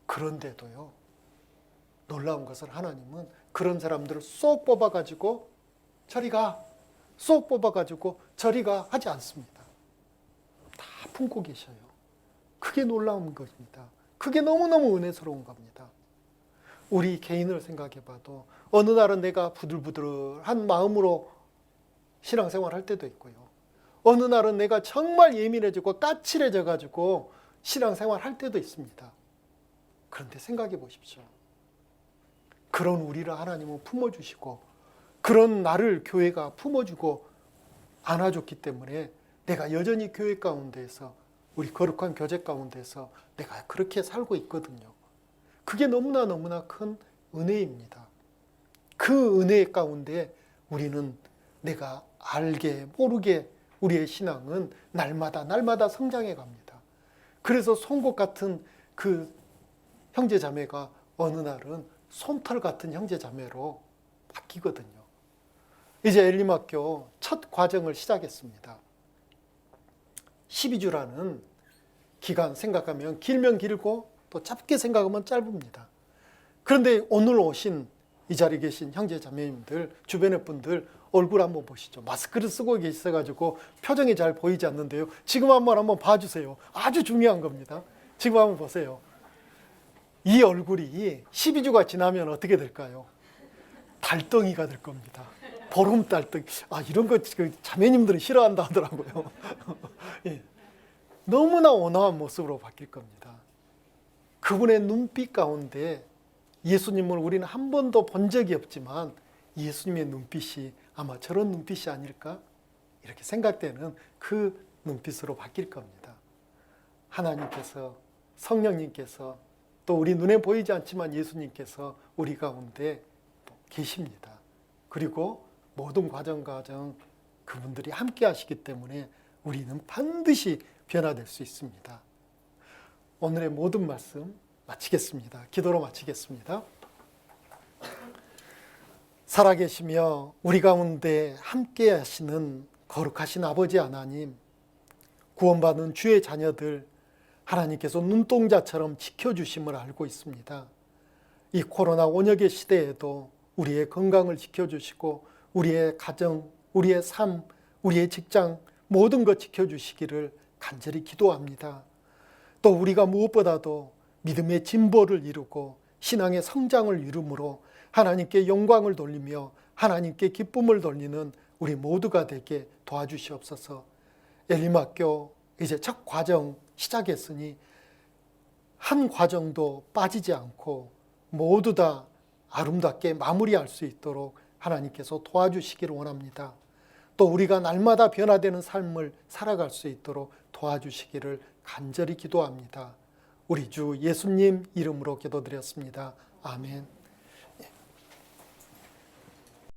Speaker 1: 그런데도요, 놀라운 것은 하나님은 그런 사람들을 쏙 뽑아가지고 저리 가, 쏙 뽑아가지고 저리 가 하지 않습니다. 다 품고 계셔요. 그게 놀라운 것입니다. 그게 너무너무 은혜스러운 겁니다. 우리 개인을 생각해 봐도 어느 날은 내가 부들부들한 마음으로 신앙생활 할 때도 있고요. 어느 날은 내가 정말 예민해지고 까칠해져 가지고 신앙생활 할 때도 있습니다. 그런데 생각해 보십시오. 그런 우리를 하나님은 품어주시고 그런 나를 교회가 품어주고 안아줬기 때문에 내가 여전히 교회 가운데에서 우리 거룩한 교제 가운데서 내가 그렇게 살고 있거든요. 그게 너무나 큰 은혜입니다. 그 은혜 가운데 우리는 내가 알게 모르게 우리의 신앙은 날마다 성장해 갑니다. 그래서 송곳 같은 그 형제 자매가 어느 날은 솜털 같은 형제 자매로 바뀌거든요. 이제 엘림학교 첫 과정을 시작했습니다. 12주라는 기간 생각하면 길면 길고 또 짧게 생각하면 짧습니다. 그런데 오늘 오신 이 자리에 계신 형제 자매님들, 주변의 분들 얼굴 한번 보시죠. 마스크를 쓰고 계셔가지고 표정이 잘 보이지 않는데요. 지금 한번 봐주세요. 아주 중요한 겁니다. 지금 한번 보세요. 이 얼굴이 12주가 지나면 어떻게 될까요? 달덩이가 될 겁니다. 보름달덩이. 이런 거 자매님들은 싫어한다 하더라고요. 예. 너무나 온화한 모습으로 바뀔 겁니다. 그분의 눈빛 가운데 예수님을 우리는 한 번도 본 적이 없지만 예수님의 눈빛이 아마 저런 눈빛이 아닐까? 이렇게 생각되는 그 눈빛으로 바뀔 겁니다. 하나님께서, 성령님께서, 또 우리 눈에 보이지 않지만 예수님께서 우리 가운데 계십니다. 그리고 모든 과정 그분들이 함께 하시기 때문에 우리는 반드시 변화될 수 있습니다. 오늘의 모든 말씀 마치겠습니다. 기도로 마치겠습니다. 살아계시며 우리 가운데 함께 하시는 거룩하신 아버지 하나님, 구원받은 주의 자녀들 하나님께서 눈동자처럼 지켜주심을 알고 있습니다. 이 코로나 원역의 시대에도 우리의 건강을 지켜주시고 우리의 가정, 우리의 삶, 우리의 직장 모든 것 지켜주시기를 간절히 기도합니다. 또 우리가 무엇보다도 믿음의 진보를 이루고 신앙의 성장을 이루므로 하나님께 영광을 돌리며 하나님께 기쁨을 돌리는 우리 모두가 되게 도와주시옵소서. 엘림학교 이제 첫 과정 시작했으니 한 과정도 빠지지 않고 모두 다 아름답게 마무리할 수 있도록 하나님께서 도와주시기를 원합니다. 또 우리가 날마다 변화되는 삶을 살아갈 수 있도록 도와주시기를 간절히 기도합니다. 우리 주 예수님 이름으로 기도드렸습니다. 아멘.